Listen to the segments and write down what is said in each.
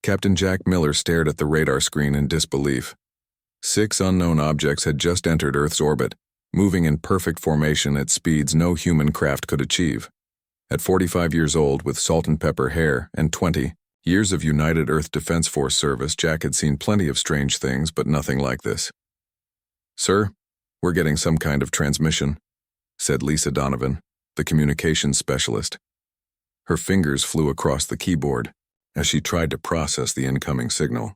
Captain Jack Miller stared at the radar screen in disbelief. 6 unknown objects had just entered Earth's orbit, moving in perfect formation at speeds no human craft could achieve. At 45 years old, with salt and pepper hair, and 20 years of United Earth Defense Force service, Jack had seen plenty of strange things, but nothing like this. "Sir, we're getting some kind of transmission," said Lisa Donovan, the communications specialist. Her fingers flew across the keyboard as she tried to process the incoming signal.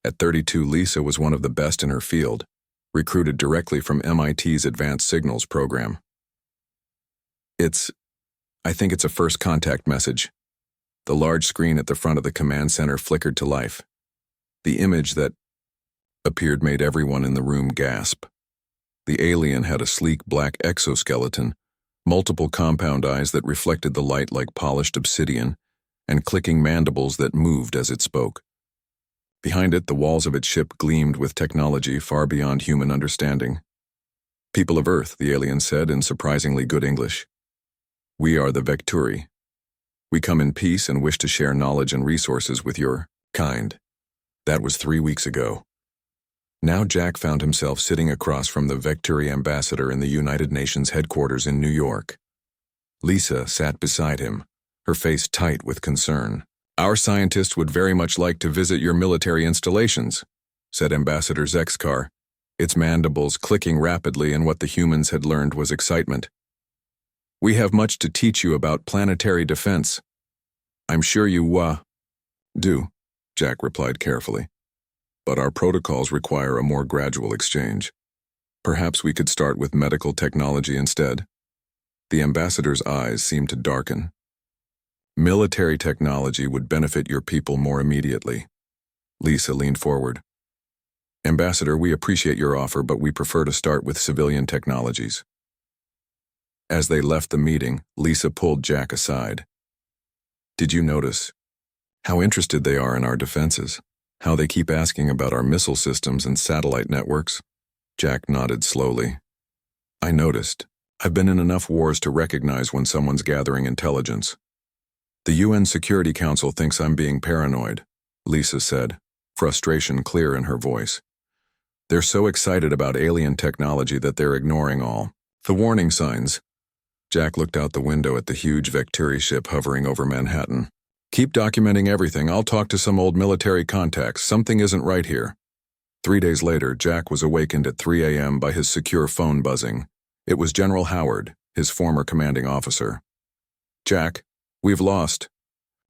At 32, Lisa was one of the best in her field, recruited directly from MIT's Advanced Signals program. I think it's a first contact message." The large screen at the front of the command center flickered to life. The image that appeared made everyone in the room gasp. The alien had a sleek black exoskeleton, multiple compound eyes that reflected the light like polished obsidian, and clicking mandibles that moved as it spoke. Behind it, the walls of its ship gleamed with technology far beyond human understanding. "People of Earth," the alien said in surprisingly good English. "We are the Vecturi. We come in peace and wish to share knowledge and resources with your kind." That was 3 weeks ago. Now Jack found himself sitting across from the Vecturi ambassador in the United Nations headquarters in New York. Lisa sat beside him, her face tight with concern. "Our scientists would very much like to visit your military installations," said Ambassador Zexkar, its mandibles clicking rapidly, and what the humans had learned was excitement. "We have much to teach you about planetary defense." "I'm sure you do," Jack replied carefully. "But our protocols require a more gradual exchange. Perhaps we could start with medical technology instead." The ambassador's eyes seemed to darken. "Military technology would benefit your people more immediately." Lisa leaned forward. "Ambassador, we appreciate your offer, but we prefer to start with civilian technologies." As they left the meeting, Lisa pulled Jack aside. "Did you notice how interested they are in our defenses? How they keep asking about our missile systems and satellite networks?" Jack nodded slowly. "I noticed. I've been in enough wars to recognize when someone's gathering intelligence." "The UN Security Council thinks I'm being paranoid," Lisa said, frustration clear in her voice. "They're so excited about alien technology that they're ignoring all the warning signs." Jack looked out the window at the huge Vecturi ship hovering over Manhattan. "Keep documenting everything. I'll talk to some old military contacts. Something isn't right here." 3 days later, Jack was awakened at 3 a.m. by his secure phone buzzing. It was General Howard, his former commanding officer. "Jack, we've lost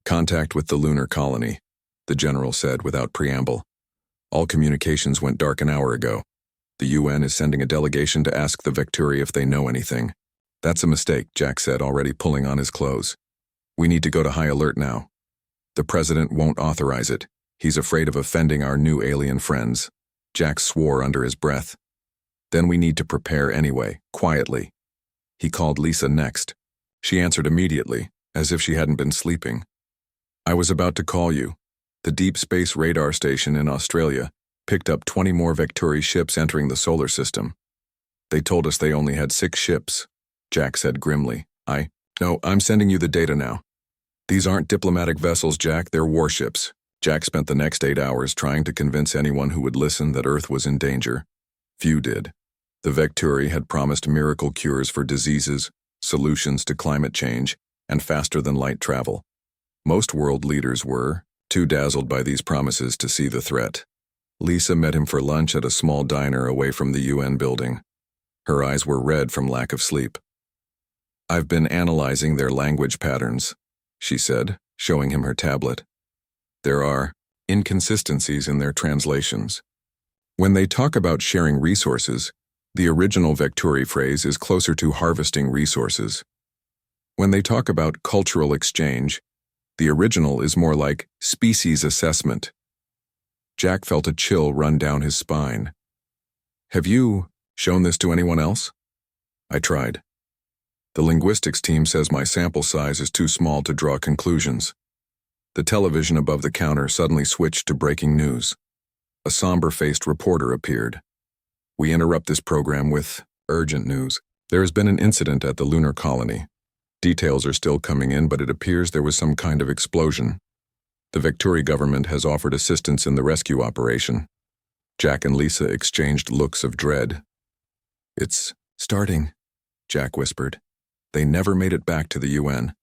contact with the lunar colony," the general said without preamble. "All communications went dark an hour ago. The UN is sending a delegation to ask the Vecturi if they know anything." "That's a mistake," Jack said, already pulling on his clothes. "We need to go to high alert now. The president won't authorize it. He's afraid of offending our new alien friends." Jack swore under his breath. "Then we need to prepare anyway, quietly." He called Lisa next. She answered immediately, as if she hadn't been sleeping. "I was about to call you. The Deep Space Radar Station in Australia picked up 20 more Vecturi ships entering the solar system. They told us they only had 6 ships. Jack said grimly. No, I'm sending you the data now. These aren't diplomatic vessels, Jack, they're warships." Jack spent the next 8 hours trying to convince anyone who would listen that Earth was in danger. Few did. The Vecturi had promised miracle cures for diseases, solutions to climate change, and faster-than-light travel. Most world leaders were too dazzled by these promises to see the threat. Lisa met him for lunch at a small diner away from the UN building. Her eyes were red from lack of sleep. "I've been analyzing their language patterns," she said, showing him her tablet. "There are inconsistencies in their translations. When they talk about sharing resources, the original Vecturi phrase is closer to harvesting resources. When they talk about cultural exchange, the original is more like species assessment." Jack felt a chill run down his spine. "Have you shown this to anyone else?" "I tried. The linguistics team says my sample size is too small to draw conclusions." The television above the counter suddenly switched to breaking news. A somber-faced reporter appeared. "We interrupt this program with urgent news. There has been an incident at the lunar colony. Details are still coming in, but it appears there was some kind of explosion. The Victory government has offered assistance in the rescue operation. Jack and Lisa exchanged looks of dread. It's starting, Jack whispered. They never made it back to the UN.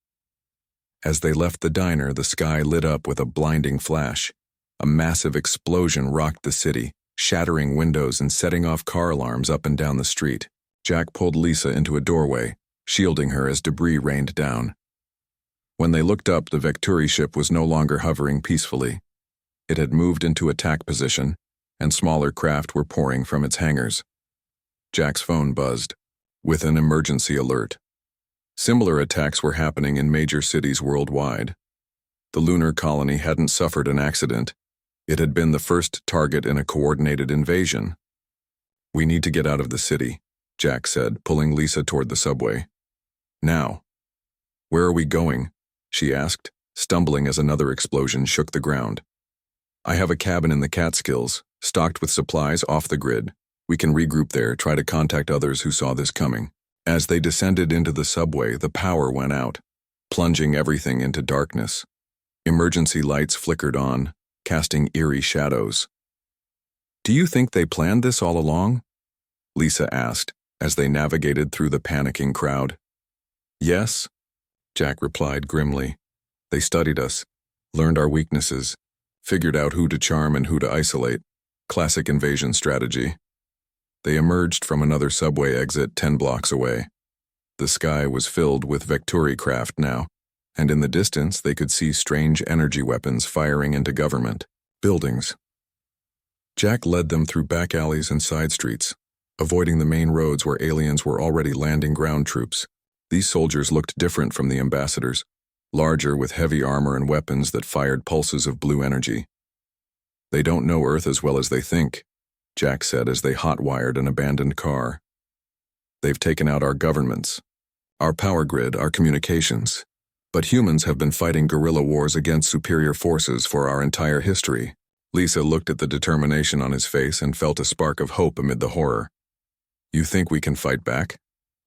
As they left the diner, the sky lit up with a blinding flash. A massive explosion rocked the city, shattering windows and setting off car alarms up and down the street. Jack pulled Lisa into a doorway, shielding her as debris rained down. When they looked up, the Victory ship was no longer hovering peacefully. It had moved into attack position, and smaller craft were pouring from its hangars. Jack's phone buzzed, with an emergency alert. Similar attacks were happening in major cities worldwide. The lunar colony hadn't suffered an accident. It had been the first target in a coordinated invasion. We need to get out of the city, Jack said, pulling Lisa toward the subway. Now. Where are we going? She asked, stumbling as another explosion shook the ground. I have a cabin in the Catskills, stocked with supplies off the grid. We can regroup there, try to contact others who saw this coming. As they descended into the subway, the power went out, plunging everything into darkness. Emergency lights flickered on, casting eerie shadows. Do you think they planned this all along? Lisa asked, as they navigated through the panicking crowd. Yes, Jack replied grimly. They studied us, learned our weaknesses, figured out who to charm and who to isolate. Classic invasion strategy. They emerged from another subway exit 10 blocks away. The sky was filled with Victory craft now, and in the distance they could see strange energy weapons firing into government buildings. Jack led them through back alleys and side streets, avoiding the main roads where aliens were already landing ground troops. These soldiers looked different from the ambassadors, larger with heavy armor and weapons that fired pulses of blue energy. They don't know Earth as well as they think, Jack said as they hot-wired an abandoned car. They've taken out our governments, our power grid, our communications. But humans have been fighting guerrilla wars against superior forces for our entire history. Lisa looked at the determination on his face and felt a spark of hope amid the horror. You think we can fight back?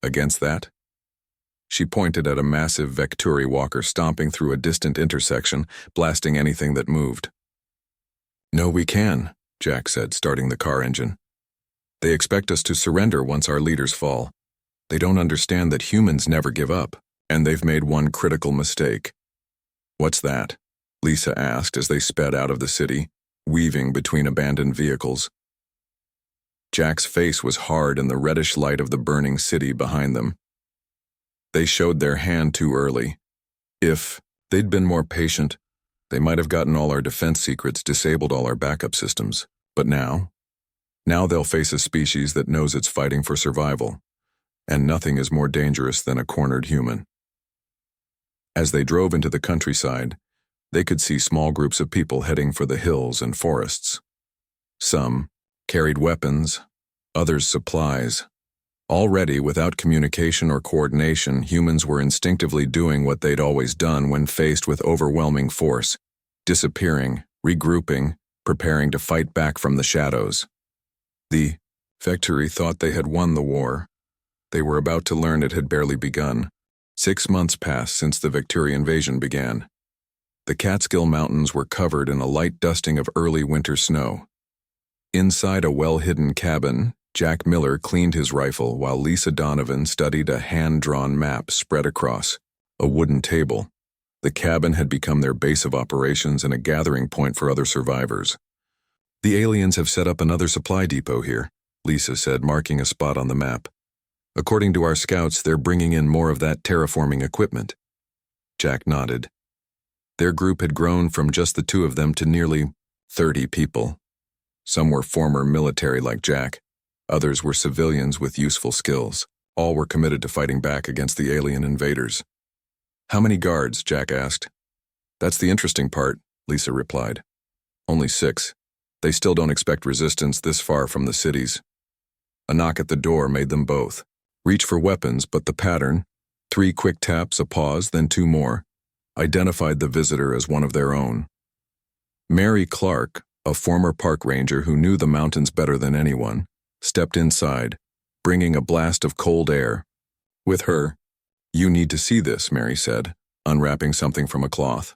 Against that? She pointed at a massive Victory walker stomping through a distant intersection, blasting anything that moved. No, we can, Jack said, starting the car engine. They expect us to surrender once our leaders fall. They don't understand that humans never give up, and they've made one critical mistake. What's that? Lisa asked as they sped out of the city, weaving between abandoned vehicles. Jack's face was hard in the reddish light of the burning city behind them. They showed their hand too early. If they'd been more patient, they might have gotten all our defense secrets, disabled all our backup systems. But now they'll face a species that knows it's fighting for survival, and nothing is more dangerous than a cornered human. As they drove into the countryside, they could see small groups of people heading for the hills and forests. Some carried weapons, others supplies. Already, without communication or coordination, humans were instinctively doing what they'd always done when faced with overwhelming force, disappearing, regrouping, preparing to fight back from the shadows. The Victory thought they had won the war. They were about to learn it had barely begun. 6 months passed since the Victory invasion began. The Catskill Mountains were covered in a light dusting of early winter snow. Inside a well-hidden cabin, Jack Miller cleaned his rifle while Lisa Donovan studied a hand-drawn map spread across a wooden table. The cabin had become their base of operations and a gathering point for other survivors. The aliens have set up another supply depot here, Lisa said, marking a spot on the map. According to our scouts, they're bringing in more of that terraforming equipment. Jack nodded. Their group had grown from just the two of them to nearly 30 people. Some were former military like Jack. Others were civilians with useful skills. All were committed to fighting back against the alien invaders. How many guards? Jack asked. That's the interesting part, Lisa replied. Only 6. They still don't expect resistance this far from the cities. A knock at the door made them both reach for weapons, but the pattern, 3 quick taps, a pause, then 2 more, identified the visitor as one of their own. Mary Clark, a former park ranger who knew the mountains better than anyone, stepped inside, bringing a blast of cold air. With her, "You need to see this," Mary said, unwrapping something from a cloth.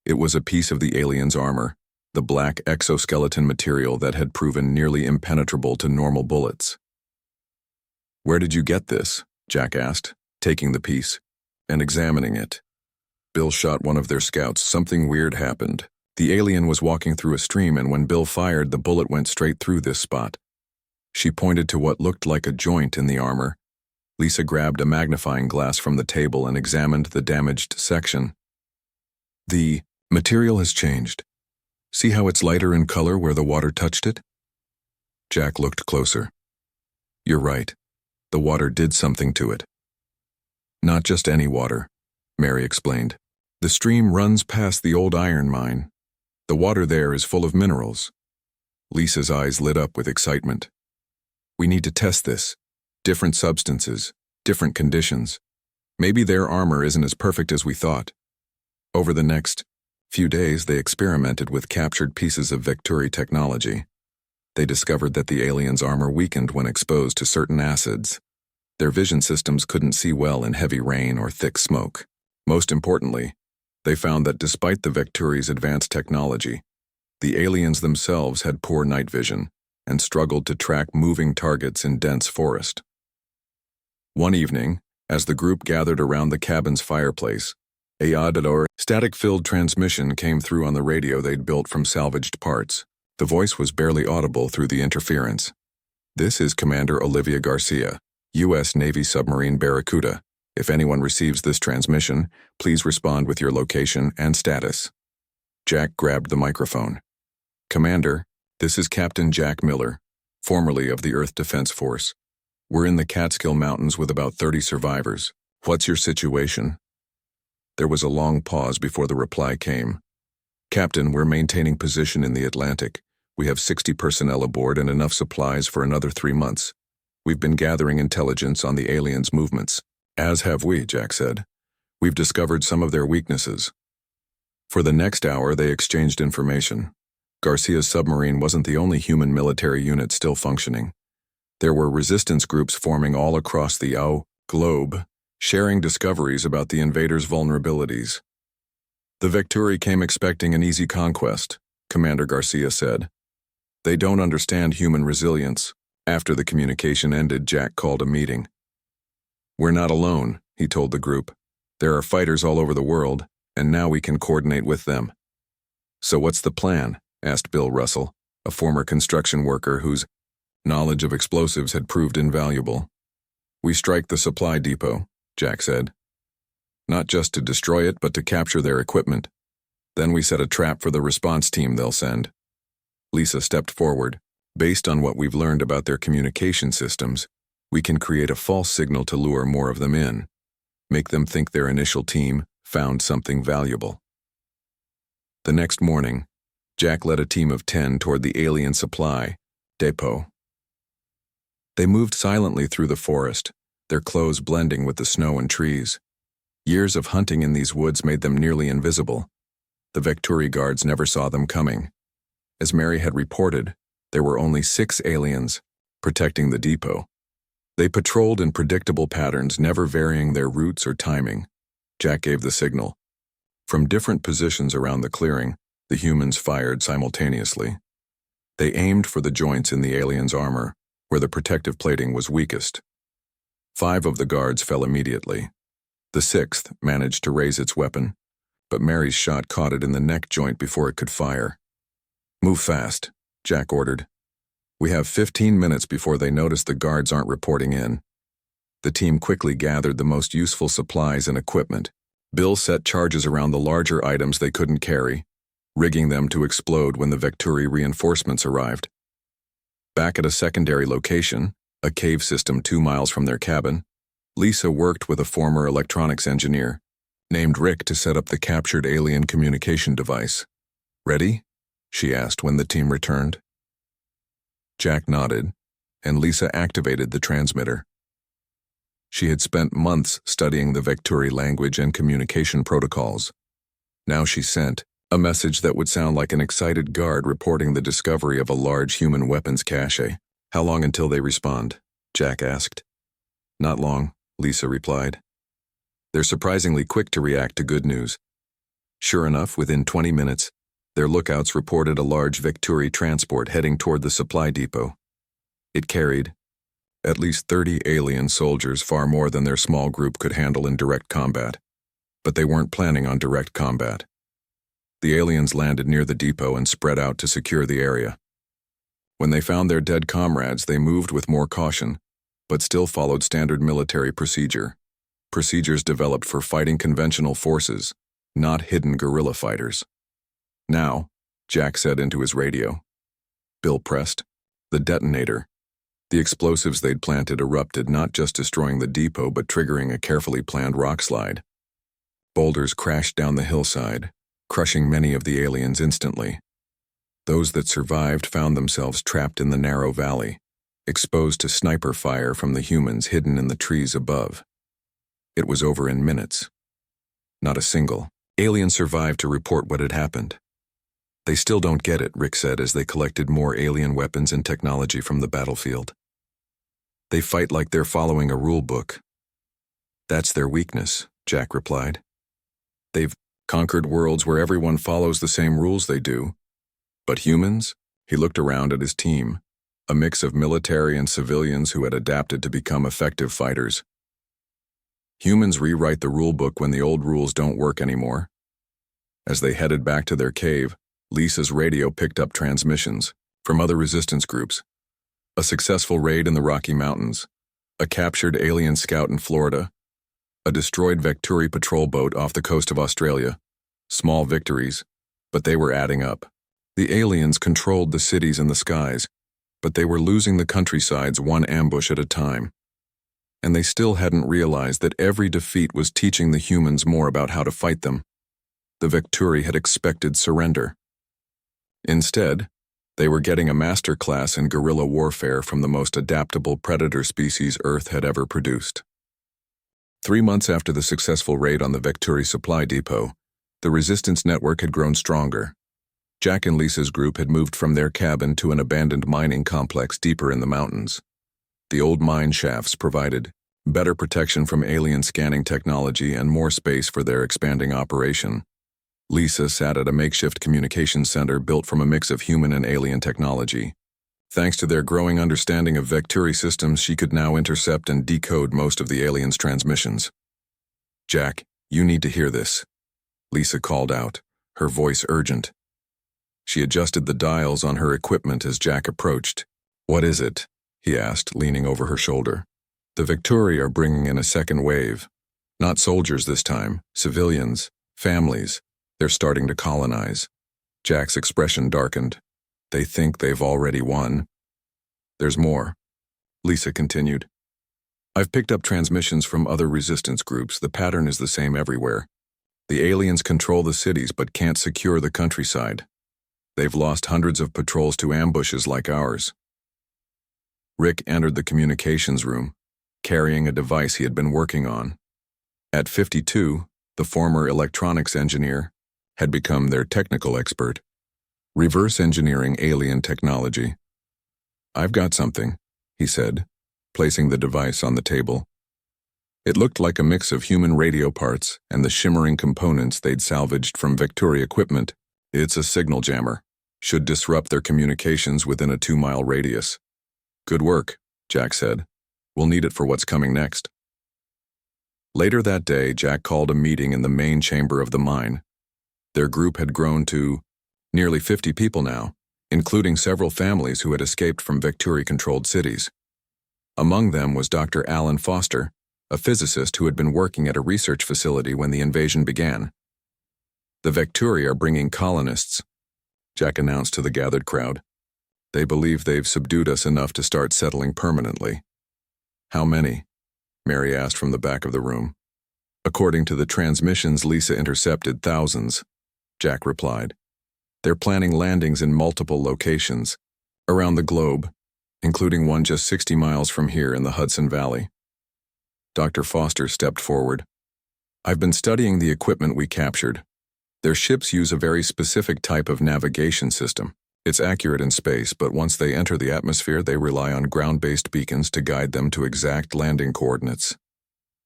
It was a piece of the alien's armor, the black exoskeleton material that had proven nearly impenetrable to normal bullets. "Where did you get this?" Jack asked, taking the piece and examining it. Bill shot one of their scouts. Something weird happened. The alien was walking through a stream, and when Bill fired, the bullet went straight through this spot. She pointed to what looked like a joint in the armor. Lisa grabbed a magnifying glass from the table and examined the damaged section. "The material has changed. See how it's lighter in color where the water touched it?" Jack looked closer. "You're right. The water did something to it." "Not just any water," Mary explained. "The stream runs past the old iron mine. The water there is full of minerals." Lisa's eyes lit up with excitement. "We need to test this. Different substances, different conditions. Maybe their armor isn't as perfect as we thought." Over the next few days, they experimented with captured pieces of Vecturi technology. They discovered that the alien's armor weakened when exposed to certain acids. Their vision systems couldn't see well in heavy rain or thick smoke. Most importantly, they found that despite the Vecturi's advanced technology, the aliens themselves had poor night vision and struggled to track moving targets in dense forest. One evening, as the group gathered around the cabin's fireplace, a static-filled transmission came through on the radio they'd built from salvaged parts. The voice was barely audible through the interference. "This is Commander Olivia Garcia, U.S. Navy submarine Barracuda. If anyone receives this transmission, please respond with your location and status." Jack grabbed the microphone. "Commander, this is Captain Jack Miller, formerly of the Earth Defense Force. We're in the Catskill Mountains with about 30 survivors. What's your situation?" There was a long pause before the reply came. "Captain, we're maintaining position in the Atlantic. We have 60 personnel aboard and enough supplies for another 3 months. We've been gathering intelligence on the aliens' movements." "As have we," Jack said. "We've discovered some of their weaknesses." For the next hour, they exchanged information. Garcia's submarine wasn't the only human military unit still functioning. There were resistance groups forming all across the globe, sharing discoveries about the invaders' vulnerabilities. "The Vecturi came expecting an easy conquest," Commander Garcia said. "They don't understand human resilience." After the communication ended, Jack called a meeting. "We're not alone," he told the group. "There are fighters all over the world, and now we can coordinate with them." "So what's the plan?" asked Bill Russell, a former construction worker whose knowledge of explosives had proved invaluable. "We strike the supply depot," Jack said. "Not just to destroy it, but to capture their equipment. Then we set a trap for the response team they'll send." Lisa stepped forward. "Based on what we've learned about their communication systems, we can create a false signal to lure more of them in, make them think their initial team found something valuable." The next morning, Jack led a team of 10 toward the alien supply depot. They moved silently through the forest, their clothes blending with the snow and trees. Years of hunting in these woods made them nearly invisible. The Vecturi guards never saw them coming. As Mary had reported, there were only 6 aliens protecting the depot. They patrolled in predictable patterns, never varying their routes or timing. Jack gave the signal. From different positions around the clearing, the humans fired simultaneously. They aimed for the joints in the alien's armor, where the protective plating was weakest. 5 of the guards fell immediately. The 6th managed to raise its weapon, but Mary's shot caught it in the neck joint before it could fire. "Move fast," Jack ordered. "We have 15 minutes before they notice the guards aren't reporting in." The team quickly gathered the most useful supplies and equipment. Bill set charges around the larger items they couldn't carry, rigging them to explode when the Vecturi reinforcements arrived. Back at a secondary location, a cave system 2 miles from their cabin, Lisa worked with a former electronics engineer named Rick to set up the captured alien communication device. "Ready?" she asked when the team returned. Jack nodded, and Lisa activated the transmitter. She had spent months studying the Vecturi language and communication protocols. Now she sent a message that would sound like an excited guard reporting the discovery of a large human weapons cache. "How long until they respond?" Jack asked. "Not long," Lisa replied. "They're surprisingly quick to react to good news." Sure enough, within 20 minutes, their lookouts reported a large Victuri transport heading toward the supply depot. It carried at least 30 alien soldiers, far more than their small group could handle in direct combat. But they weren't planning on direct combat. The aliens landed near the depot and spread out to secure the area. When they found their dead comrades, they moved with more caution, but still followed standard military procedures developed for fighting conventional forces, not hidden guerrilla fighters. Now, Jack said into his radio. Bill pressed. The detonator. The explosives they'd planted erupted, not just destroying the depot but triggering a carefully planned rock slide. Boulders crashed down the hillside, crushing many of the aliens instantly. Those that survived found themselves trapped in the narrow valley, exposed to sniper fire from the humans hidden in the trees above. It was over in minutes. Not a single alien survived to report what had happened. They still don't get it, Rick said as they collected more alien weapons and technology from the battlefield. They fight like they're following a rule book. That's their weakness, Jack replied. They've conquered worlds where everyone follows the same rules they do. But humans? He looked around at his team, a mix of military and civilians who had adapted to become effective fighters. Humans rewrite the rule book when the old rules don't work anymore. As they headed back to their cave, Lisa's radio picked up transmissions from other resistance groups. A successful raid in the Rocky Mountains, a captured alien scout in Florida, a destroyed Victuri patrol boat off the coast of Australia. Small victories, but they were adding up. The aliens controlled the cities and the skies, but they were losing the countrysides one ambush at a time. And they still hadn't realized that every defeat was teaching the humans more about how to fight them. The Victuri had expected surrender. Instead, they were getting a master class in guerrilla warfare from the most adaptable predator species Earth had ever produced. 3 months after the successful raid on the Victuri supply depot, the resistance network had grown stronger. Jack and Lisa's group had moved from their cabin to an abandoned mining complex deeper in the mountains. The old mine shafts provided better protection from alien scanning technology and more space for their expanding operation. Lisa sat at a makeshift communications center built from a mix of human and alien technology. Thanks to their growing understanding of Victuri systems, she could now intercept and decode most of the aliens' transmissions. Jack, you need to hear this, Lisa called out, her voice urgent. She adjusted the dials on her equipment as Jack approached. What is it? He asked, leaning over her shoulder. The Victuri are bringing in a second wave. Not soldiers this time, civilians, families. They're starting to colonize. Jack's expression darkened. They think they've already won. There's more, Lisa continued. I've picked up transmissions from other resistance groups. The pattern is the same everywhere. The aliens control the cities but can't secure the countryside. They've lost hundreds of patrols to ambushes like ours. Rick entered the communications room, carrying a device he had been working on. At 52, the former electronics engineer had become their technical expert, reverse engineering alien technology. I've got something, he said, placing the device on the table. It looked like a mix of human radio parts and the shimmering components they'd salvaged from Victuri equipment. It's a signal jammer. Should disrupt their communications within a 2-mile radius. Good work, Jack said. We'll need it for what's coming next. Later that day, Jack called a meeting in the main chamber of the mine. Their group had grown to nearly 50 people now, including several families who had escaped from Victuri-controlled cities. Among them was Dr. Alan Foster, a physicist who had been working at a research facility when the invasion began. The Victuri are bringing colonists, Jack announced to the gathered crowd. They believe they've subdued us enough to start settling permanently. How many? Mary asked from the back of the room. According to the transmissions Lisa intercepted, thousands, Jack replied. They're planning landings in multiple locations, around the globe, including one just 60 miles from here in the Hudson Valley. Dr. Foster stepped forward. I've been studying the equipment we captured. Their ships use a very specific type of navigation system. It's accurate in space, but once they enter the atmosphere, they rely on ground-based beacons to guide them to exact landing coordinates.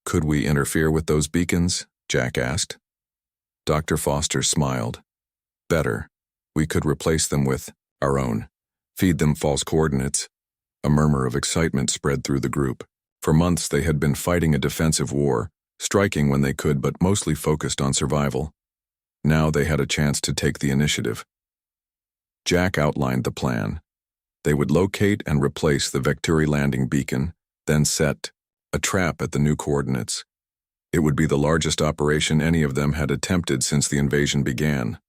Could we interfere with those beacons? Jack asked. Dr. Foster smiled. Better. We could replace them with our own. Feed them false coordinates. A murmur of excitement spread through the group. For months they had been fighting a defensive war, striking when they could but mostly focused on survival. Now they had a chance to take the initiative. Jack outlined the plan. They would locate and replace the Vecturi landing beacon, then set a trap at the new coordinates. It would be the largest operation any of them had attempted since the invasion began.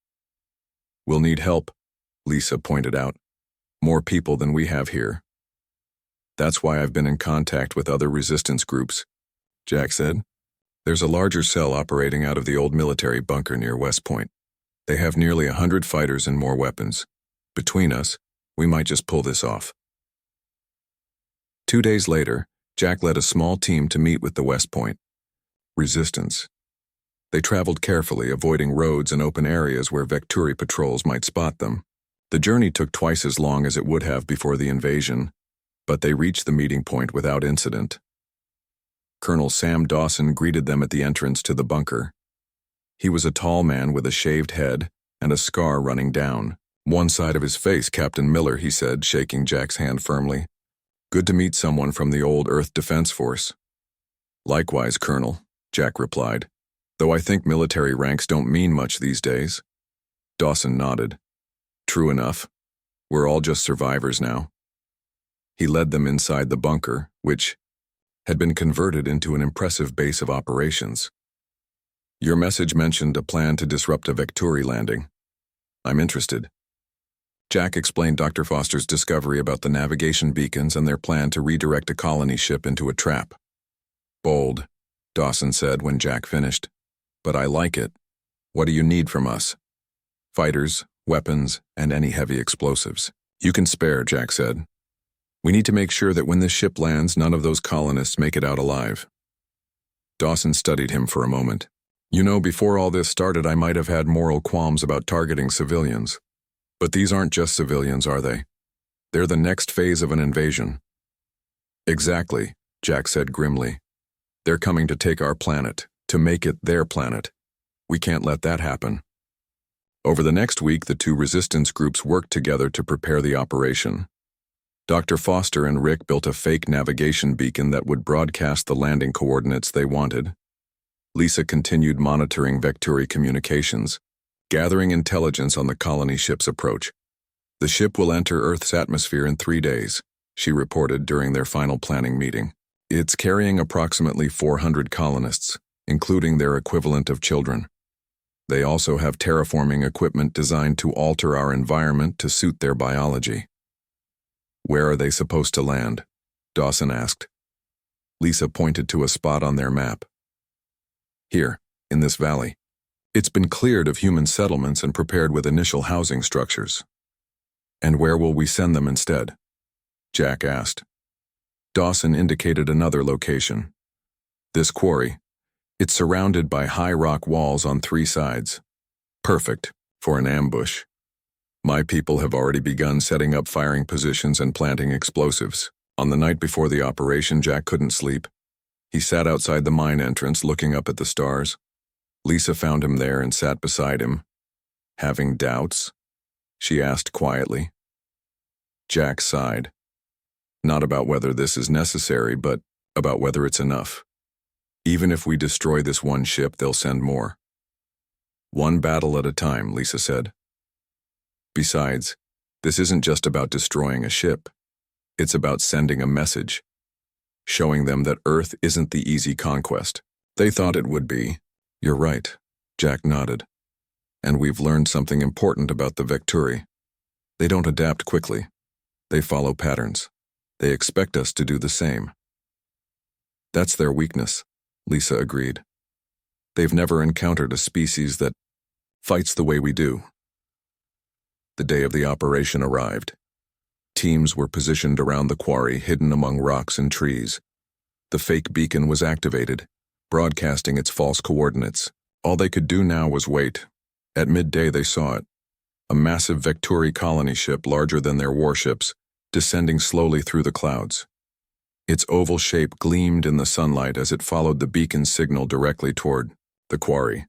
We'll need help, Lisa pointed out. More people than we have here. That's why I've been in contact with other resistance groups, Jack said. There's a larger cell operating out of the old military bunker near West Point. They have nearly 100 fighters and more weapons. Between us, we might just pull this off. 2 days later, Jack led a small team to meet with the West Point resistance. They traveled carefully, avoiding roads and open areas where Vecturi patrols might spot them. The journey took twice as long as it would have before the invasion, but they reached the meeting point without incident. Colonel Sam Dawson greeted them at the entrance to the bunker. He was a tall man with a shaved head and a scar running down one side of his face. Captain Miller, he said, shaking Jack's hand firmly. Good to meet someone from the old Earth Defense Force. Likewise, Colonel, Jack replied, though I think military ranks don't mean much these days. Dawson nodded. True enough. We're all just survivors now. He led them inside the bunker, which had been converted into an impressive base of operations. Your message mentioned a plan to disrupt a Vecturi landing. I'm interested. Jack explained Dr. Foster's discovery about the navigation beacons and their plan to redirect a colony ship into a trap. Bold, Dawson said when Jack finished. But I like it. What do you need from us? Fighters, weapons, and any heavy explosives. You can spare, Jack said. We need to make sure that when this ship lands, none of those colonists make it out alive. Dawson studied him for a moment. You know, before all this started, I might have had moral qualms about targeting civilians. But these aren't just civilians, are they? They're the next phase of an invasion. Exactly, Jack said grimly. They're coming to take our planet, to make it their planet. We can't let that happen. Over the next week, the two resistance groups worked together to prepare the operation. Dr. Foster and Rick built a fake navigation beacon that would broadcast the landing coordinates they wanted. Lisa continued monitoring Vecturi communications, gathering intelligence on the colony ship's approach. The ship will enter Earth's atmosphere in 3 days, she reported during their final planning meeting. It's carrying approximately 400 colonists, including their equivalent of children. They also have terraforming equipment designed to alter our environment to suit their biology. Where are they supposed to land? Dawson asked. Lisa pointed to a spot on their map. Here, in this valley. It's been cleared of human settlements and prepared with initial housing structures. And where will we send them instead? Jack asked. Dawson indicated another location. This quarry. It's surrounded by high rock walls on 3 sides. Perfect for an ambush. My people have already begun setting up firing positions and planting explosives. On the night before the operation, Jack couldn't sleep. He sat outside the mine entrance looking up at the stars. Lisa found him there and sat beside him. Having doubts? She asked quietly. Jack sighed. Not about whether this is necessary, but about whether it's enough. Even if we destroy this one ship, they'll send more. One battle at a time, Lisa said. Besides, this isn't just about destroying a ship. It's about sending a message, showing them that Earth isn't the easy conquest. They thought it would be. You're right, Jack nodded. And we've learned something important about the Vecturi. They don't adapt quickly. They follow patterns. They expect us to do the same. That's their weakness, Lisa agreed. They've never encountered a species that fights the way we do. The day of the operation arrived. Teams were positioned around the quarry, hidden among rocks and trees. The fake beacon was activated, broadcasting its false coordinates. All they could do now was wait. At midday they saw it. A massive Vecturi colony ship larger than their warships, descending slowly through the clouds. Its oval shape gleamed in the sunlight as it followed the beacon's signal directly toward the quarry.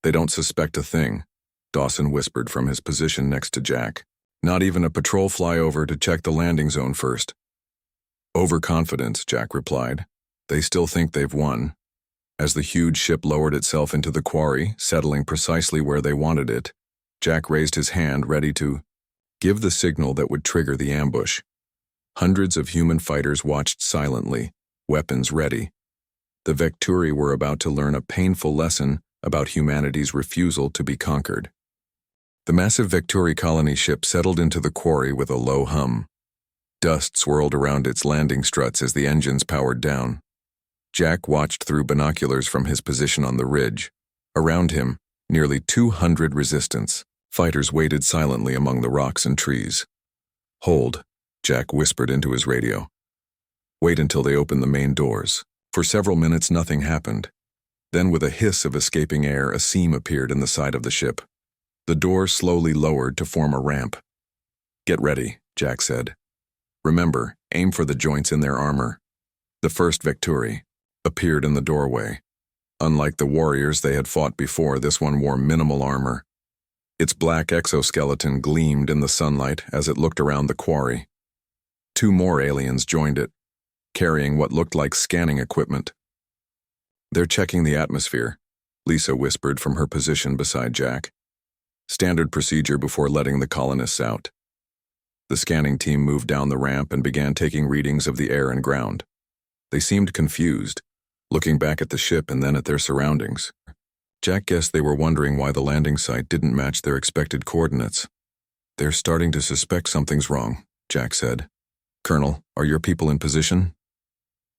They don't suspect a thing, Dawson whispered from his position next to Jack. Not even a patrol flyover to check the landing zone first. Overconfidence, Jack replied. They still think they've won. As the huge ship lowered itself into the quarry, settling precisely where they wanted it, Jack raised his hand ready to give the signal that would trigger the ambush. Hundreds of human fighters watched silently, weapons ready. The Vecturi were about to learn a painful lesson about humanity's refusal to be conquered. The massive Vecturi colony ship settled into the quarry with a low hum. Dust swirled around its landing struts as the engines powered down. Jack watched through binoculars from his position on the ridge. Around him, nearly 200 resistance fighters waited silently among the rocks and trees. "Hold," Jack whispered into his radio. "Wait until they open the main doors." For several minutes nothing happened. Then with a hiss of escaping air, a seam appeared in the side of the ship. The door slowly lowered to form a ramp. "Get ready," Jack said. "Remember, aim for the joints in their armor." The first Vecturi appeared in the doorway. Unlike the warriors they had fought before, this one wore minimal armor. Its black exoskeleton gleamed in the sunlight as it looked around the quarry. Two more aliens joined it, carrying what looked like scanning equipment. "They're checking the atmosphere," Lisa whispered from her position beside Jack. "Standard procedure before letting the colonists out." The scanning team moved down the ramp and began taking readings of the air and ground. They seemed confused, looking back at the ship and then at their surroundings. Jack guessed they were wondering why the landing site didn't match their expected coordinates. "They're starting to suspect something's wrong," Jack said. "Colonel, are your people in position?"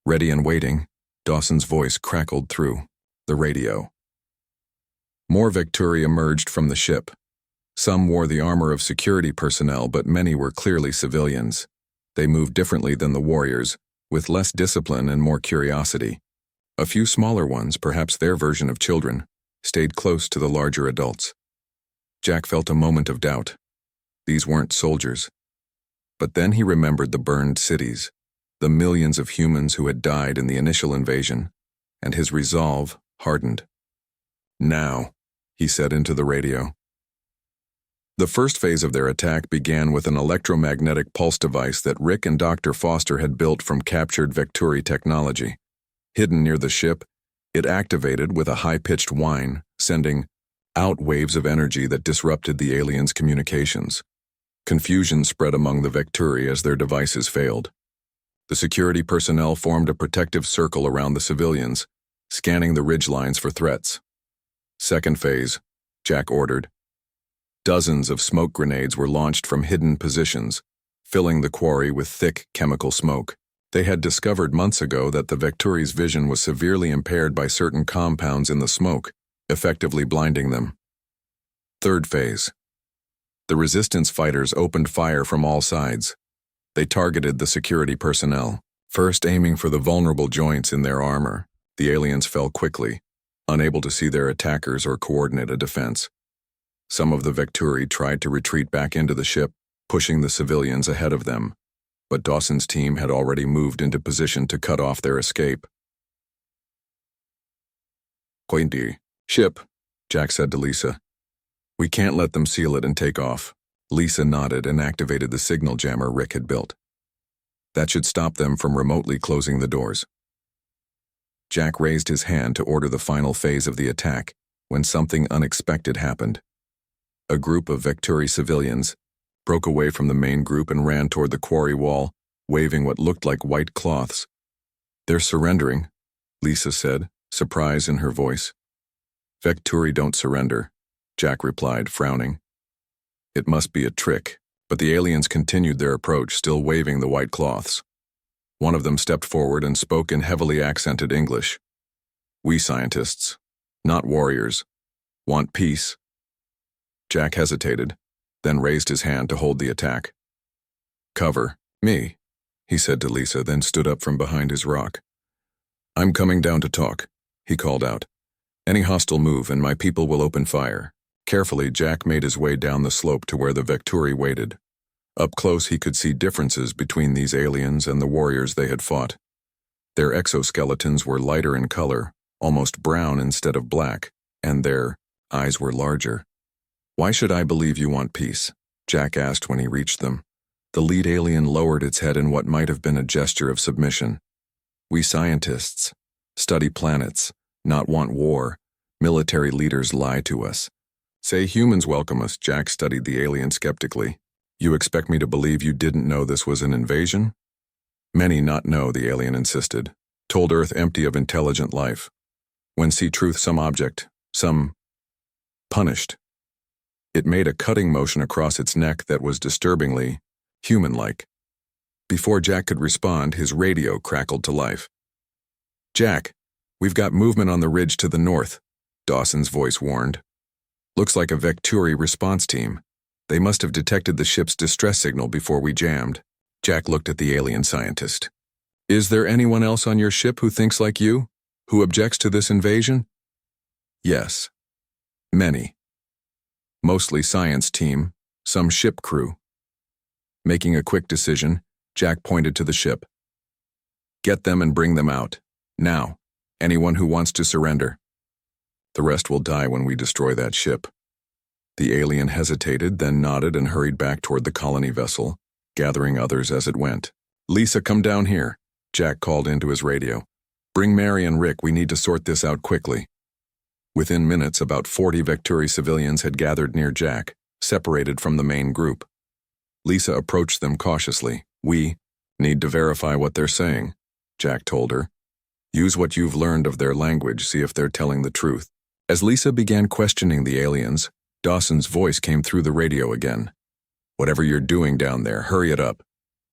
"Ready and waiting," Dawson's voice crackled through the radio. More Vecturi emerged from the ship. Some wore the armor of security personnel, but many were clearly civilians. They moved differently than the warriors, with less discipline and more curiosity. A few smaller ones, perhaps their version of children, stayed close to the larger adults. Jack felt a moment of doubt. These weren't soldiers. But then he remembered the burned cities, the millions of humans who had died in the initial invasion, and his resolve hardened. "Now," he said into the radio. The first phase of their attack began with an electromagnetic pulse device that Rick and Dr. Foster had built from captured Vecturi technology. Hidden near the ship, it activated with a high-pitched whine, sending out waves of energy that disrupted the aliens' communications. Confusion spread among the Vecturi as their devices failed. The security personnel formed a protective circle around the civilians, scanning the ridgelines for threats. "Second phase," Jack ordered. Dozens of smoke grenades were launched from hidden positions, filling the quarry with thick chemical smoke. They had discovered months ago that the Vecturi's vision was severely impaired by certain compounds in the smoke, effectively blinding them. Third phase. The resistance fighters opened fire from all sides. They targeted the security personnel, first aiming for the vulnerable joints in their armor. The aliens fell quickly, unable to see their attackers or coordinate a defense. Some of the Vecturi tried to retreat back into the ship, pushing the civilians ahead of them, but Dawson's team had already moved into position to cut off their escape. "Pointy ship," Jack said to Lisa. "We can't let them seal it and take off." Lisa nodded and activated the signal jammer Rick had built. That should stop them from remotely closing the doors. Jack raised his hand to order the final phase of the attack when something unexpected happened. A group of Vecturi civilians broke away from the main group and ran toward the quarry wall, waving what looked like white cloths. "They're surrendering," Lisa said, surprise in her voice. "Vecturi don't surrender," Jack replied, frowning. "It must be a trick," but the aliens continued their approach, still waving the white cloths. One of them stepped forward and spoke in heavily accented English. "We scientists, not warriors, want peace." Jack hesitated, then raised his hand to hold the attack. "Cover me," he said to Lisa, then stood up from behind his rock. "I'm coming down to talk," he called out. "Any hostile move and my people will open fire." Carefully, Jack made his way down the slope to where the Vecturi waited. Up close, he could see differences between these aliens and the warriors they had fought. Their exoskeletons were lighter in color, almost brown instead of black, and their eyes were larger. "Why should I believe you want peace?" Jack asked when he reached them. The lead alien lowered its head in what might have been a gesture of submission. "We scientists study planets, not want war. Military leaders lie to us." "Say humans welcome us," Jack studied the alien skeptically. "You expect me to believe you didn't know this was an invasion?" "Many not know," the alien insisted. "Told Earth empty of intelligent life. When see truth some object, some punished." It made a cutting motion across its neck that was disturbingly human-like. Before Jack could respond, his radio crackled to life. "Jack, we've got movement on the ridge to the north," Dawson's voice warned. "Looks like a Vecturi response team. They must have detected the ship's distress signal before we jammed." Jack looked at the alien scientist. "Is there anyone else on your ship who thinks like you? Who objects to this invasion?" "Yes. Many. Mostly science team, some ship crew." Making a quick decision, Jack pointed to the ship. "Get them and bring them out. Now. Anyone who wants to surrender. The rest will die when we destroy that ship." The alien hesitated, then nodded and hurried back toward the colony vessel, gathering others as it went. "Lisa, come down here," Jack called into his radio. "Bring Mary and Rick, we need to sort this out quickly." Within minutes, about 40 Vecturi civilians had gathered near Jack, separated from the main group. Lisa approached them cautiously. "We need to verify what they're saying," Jack told her. "Use what you've learned of their language, see if they're telling the truth." As Lisa began questioning the aliens, Dawson's voice came through the radio again. "Whatever you're doing down there, hurry it up.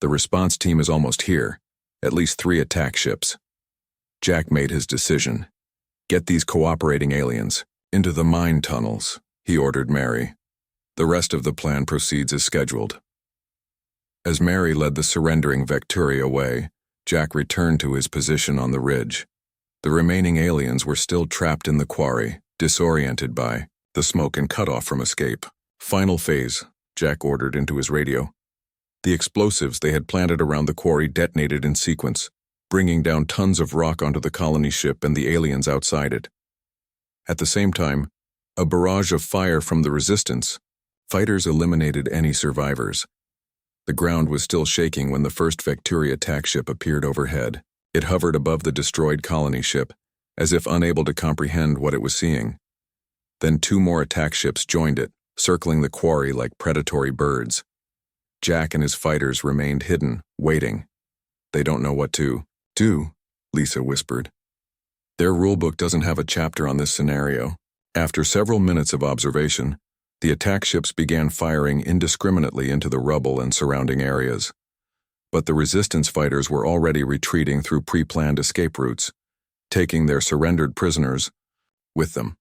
The response team is almost here. At least 3 attack ships." Jack made his decision. "Get these cooperating aliens into the mine tunnels," he ordered Mary. "The rest of the plan proceeds as scheduled." As Mary led the surrendering Vecturi away, Jack returned to his position on the ridge. The remaining aliens were still trapped in the quarry, disoriented by the smoke and cut off from escape. "Final phase," Jack ordered into his radio. The explosives they had planted around the quarry detonated in sequence, bringing down tons of rock onto the colony ship and the aliens outside it. At the same time, a barrage of fire from the resistance. Fighters eliminated any survivors. The ground was still shaking when the first Vecturi attack ship appeared overhead. It hovered above the destroyed colony ship, as if unable to comprehend what it was seeing. Then 2 more attack ships joined it, circling the quarry like predatory birds. Jack and his fighters remained hidden, waiting. "They don't know what to do," Lisa whispered. "Their rulebook doesn't have a chapter on this scenario." After several minutes of observation, the attack ships began firing indiscriminately into the rubble and surrounding areas. But the resistance fighters were already retreating through pre-planned escape routes, taking their surrendered prisoners with them.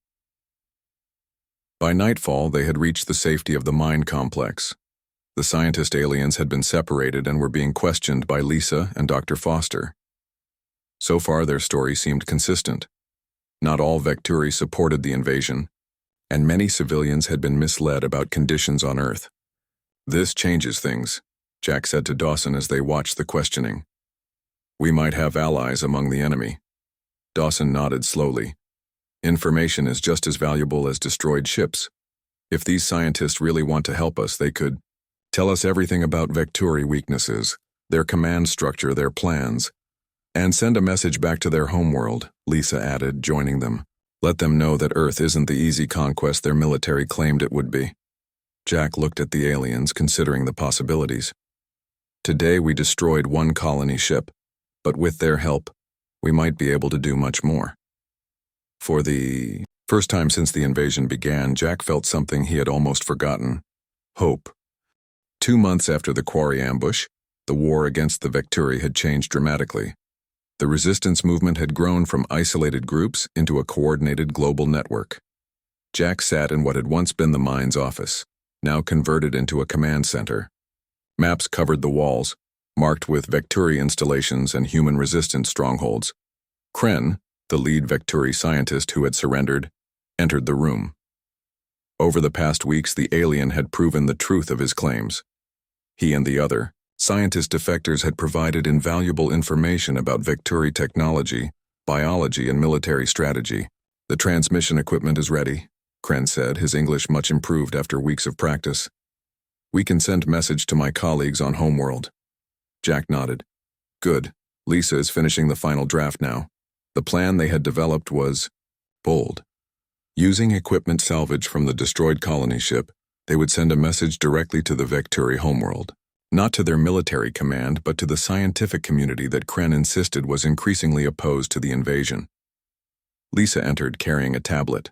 By nightfall, they had reached the safety of the mine complex. The scientist aliens had been separated and were being questioned by Lisa and Dr. Foster. So far, their story seemed consistent. Not all Vecturi supported the invasion, and many civilians had been misled about conditions on Earth. "This changes things," Jack said to Dawson as they watched the questioning. "We might have allies among the enemy." Dawson nodded slowly. "Information is just as valuable as destroyed ships. If these scientists really want to help us, they could tell us everything about Vecturi weaknesses, their command structure, their plans, and send a message back to their homeworld," Lisa added, joining them. "Let them know that Earth isn't the easy conquest their military claimed it would be." Jack looked at the aliens, considering the possibilities. "Today we destroyed 1 colony ship, but with their help, we might be able to do much more." For the first time since the invasion began, Jack felt something he had almost forgotten: hope. 2 months after the quarry ambush, the war against the Vecturi had changed dramatically. The resistance movement had grown from isolated groups into a coordinated global network. Jack sat in what had once been the mine's office, now converted into a command center. Maps covered the walls, marked with Vecturi installations and human resistance strongholds. Kren, the lead Vecturi scientist who had surrendered, entered the room. Over the past weeks, the alien had proven the truth of his claims. He and the other scientist defectors had provided invaluable information about Vecturi technology, biology, and military strategy. "The transmission equipment is ready," Kren said, his English much improved after weeks of practice. We can send message to my colleagues on Homeworld. Jack nodded. Good. Lisa is finishing the final draft now. The plan they had developed was bold. Using equipment salvaged from the destroyed colony ship, they would send a message directly to the Vecturi homeworld. Not to their military command, but to the scientific community that Kren insisted was increasingly opposed to the invasion. Lisa entered carrying a tablet.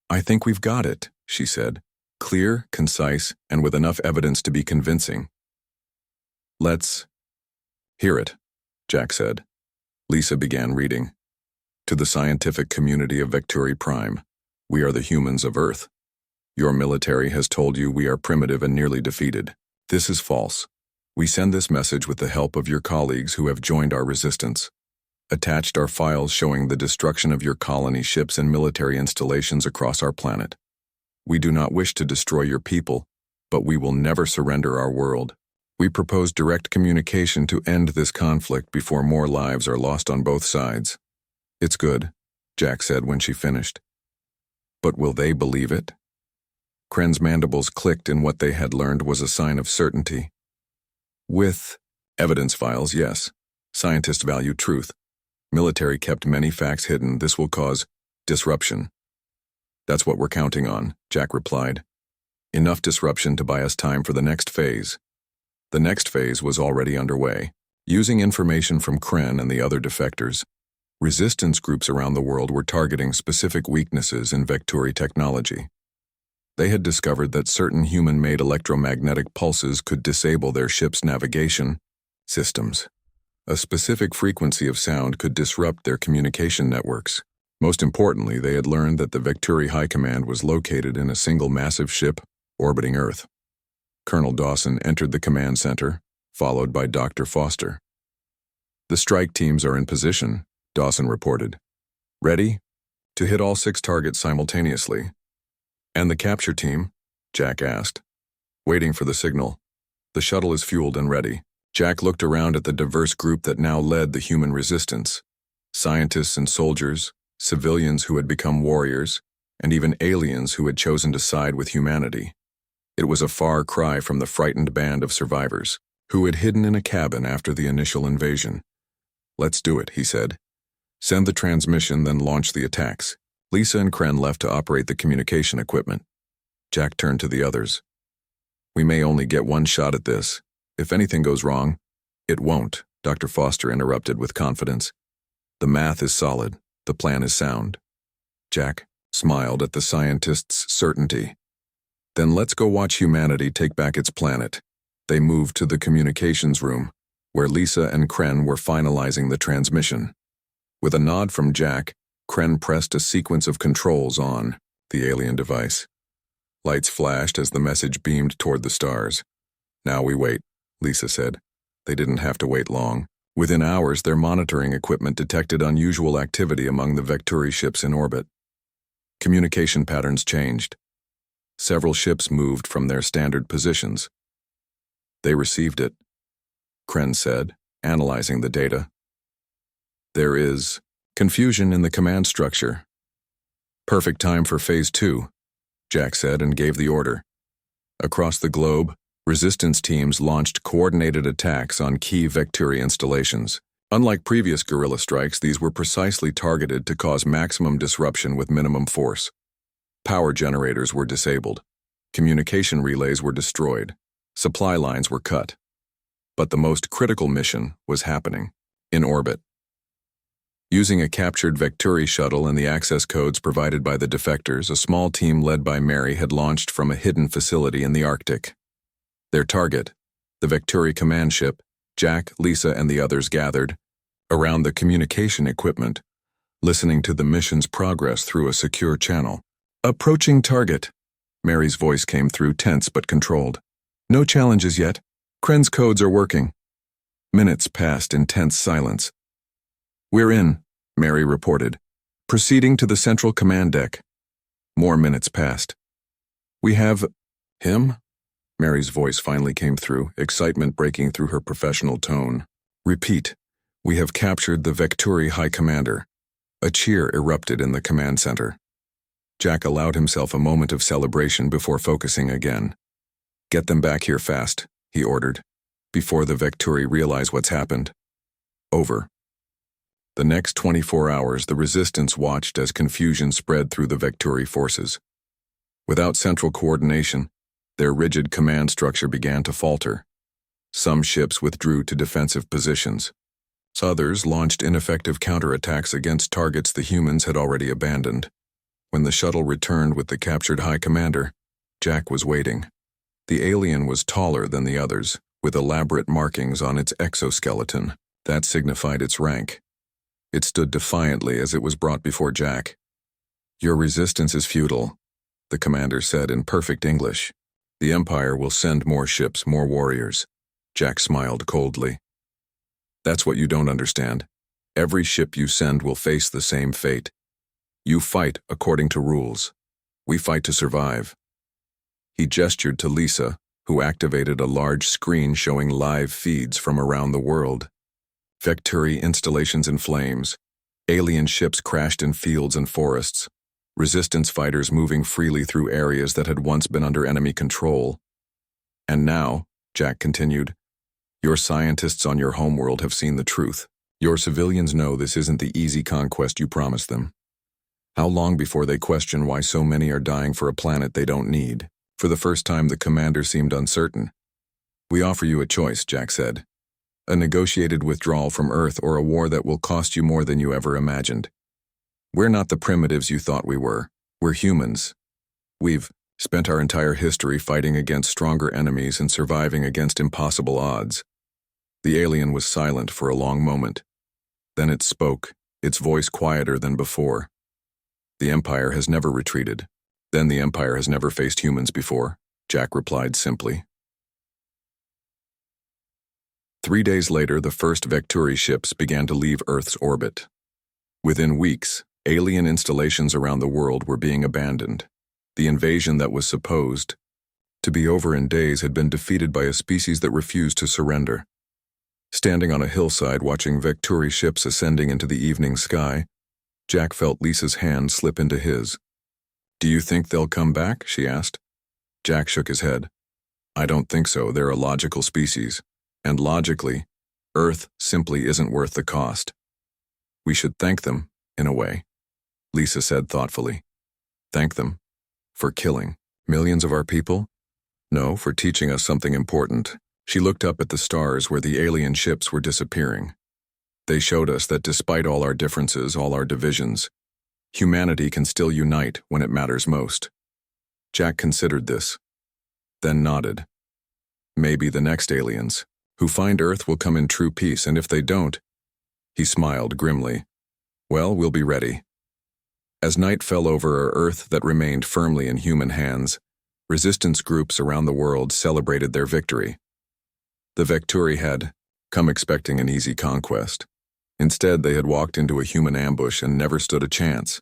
I think we've got it, she said. Clear, concise, and with enough evidence to be convincing. Let's hear it, Jack said. Lisa began reading. To the scientific community of Vecturi Prime, we are the humans of Earth. Your military has told you we are primitive and nearly defeated. This is false. We send this message with the help of your colleagues who have joined our resistance. Attached are files showing the destruction of your colony ships and military installations across our planet. We do not wish to destroy your people, but we will never surrender our world. We propose direct communication to end this conflict before more lives are lost on both sides. It's good, Jack said when she finished. But will they believe it? Kren's mandibles clicked in what they had learned was a sign of certainty. With evidence files, yes. Scientists value truth. Military kept many facts hidden. This will cause disruption. That's what we're counting on, Jack replied. Enough disruption to buy us time for the next phase. The next phase was already underway. Using information from Kren and the other defectors, resistance groups around the world were targeting specific weaknesses in Vecturi technology. They had discovered that certain human-made electromagnetic pulses could disable their ship's navigation systems. A specific frequency of sound could disrupt their communication networks. Most importantly, they had learned that the Vecturi High Command was located in a single massive ship orbiting Earth. Colonel Dawson entered the command center, followed by Dr. Foster. The strike teams are in position, Dawson reported. Ready? To hit all 6 targets simultaneously. And the capture team? Jack asked. Waiting for the signal. The shuttle is fueled and ready. Jack looked around at the diverse group that now led the human resistance. Scientists and soldiers, civilians who had become warriors, and even aliens who had chosen to side with humanity. It was a far cry from the frightened band of survivors, who had hidden in a cabin after the initial invasion. Let's do it, he said. Send the transmission, then launch the attacks. Lisa and Kren left to operate the communication equipment. Jack turned to the others. We may only get one shot at this. If anything goes wrong, it won't, Dr. Foster interrupted with confidence. The math is solid. The plan is sound. Jack smiled at the scientist's certainty. Then let's go watch humanity take back its planet. They moved to the communications room, where Lisa and Kren were finalizing the transmission. With a nod from Jack, Kren pressed a sequence of controls on the alien device. Lights flashed as the message beamed toward the stars. Now we wait, Lisa said. They didn't have to wait long. Within hours, their monitoring equipment detected unusual activity among the Vecturi ships in orbit. Communication patterns changed. Several ships moved from their standard positions. They received it, Kren said, analyzing the data. There is confusion in the command structure. Perfect time for Phase 2, Jack said and gave the order. Across the globe, resistance teams launched coordinated attacks on key Vecturi installations. Unlike previous guerrilla strikes, these were precisely targeted to cause maximum disruption with minimum force. Power generators were disabled. Communication relays were destroyed. Supply lines were cut. But the most critical mission was happening, in orbit. Using a captured Vecturi shuttle and the access codes provided by the defectors, a small team led by Mary had launched from a hidden facility in the Arctic. Their target, the Vecturi command ship, Jack, Lisa, and the others gathered around the communication equipment, listening to the mission's progress through a secure channel. Approaching target. Mary's voice came through, tense but controlled. No challenges yet. Kren's codes are working. Minutes passed in tense silence. We're in, Mary reported. Proceeding to the central command deck. More minutes passed. We have him? Mary's voice finally came through, excitement breaking through her professional tone. Repeat. We have captured the Vecturi High Commander. A cheer erupted in the command center. Jack allowed himself a moment of celebration before focusing again. "Get them back here fast," he ordered, before the Vecturi realize what's happened. Over. The next 24 hours, the Resistance watched as confusion spread through the Vecturi forces. Without central coordination, their rigid command structure began to falter. Some ships withdrew to defensive positions. Others launched ineffective counterattacks against targets the humans had already abandoned. When the shuttle returned with the captured High Commander, Jack was waiting. The alien was taller than the others, with elaborate markings on its exoskeleton. That signified its rank. It stood defiantly as it was brought before Jack. "Your resistance is futile," the commander said in perfect English. "The Empire will send more ships, more warriors." Jack smiled coldly. "That's what you don't understand. Every ship you send will face the same fate. You fight according to rules. We fight to survive." He gestured to Lisa, who activated a large screen showing live feeds from around the world. Vecturi installations in flames, alien ships crashed in fields and forests, resistance fighters moving freely through areas that had once been under enemy control. "And now," Jack continued, "your scientists on your homeworld have seen the truth. Your civilians know this isn't the easy conquest you promised them. How long before they question why so many are dying for a planet they don't need?" For the first time, the commander seemed uncertain. "We offer you a choice," Jack said. "A negotiated withdrawal from Earth or a war that will cost you more than you ever imagined. We're not the primitives you thought we were. We're humans. We've spent our entire history fighting against stronger enemies and surviving against impossible odds." The alien was silent for a long moment. Then it spoke, its voice quieter than before. "The Empire has never retreated. Then the Empire has never faced humans before," Jack replied simply. 3 days later, the first Vecturi ships began to leave Earth's orbit. Within weeks, alien installations around the world were being abandoned. The invasion that was supposed to be over in days had been defeated by a species that refused to surrender. Standing on a hillside watching Vecturi ships ascending into the evening sky, Jack felt Lisa's hand slip into his. "Do you think they'll come back?" she asked. Jack shook his head. "I don't think so. They're a logical species. And logically, Earth simply isn't worth the cost. We should thank them, in a way," Lisa said thoughtfully. "Thank them? For killing millions of our people? No, for teaching us something important." She looked up at the stars where the alien ships were disappearing. "They showed us that despite all our differences, all our divisions, humanity can still unite when it matters most." Jack considered this, then nodded. "Maybe the next aliens who find Earth will come in true peace, and if they don't," he smiled grimly, "well, we'll be ready." As night fell over a Earth that remained firmly in human hands, resistance groups around the world celebrated their victory. The Vecturi had come expecting an easy conquest. Instead, they had walked into a human ambush and never stood a chance.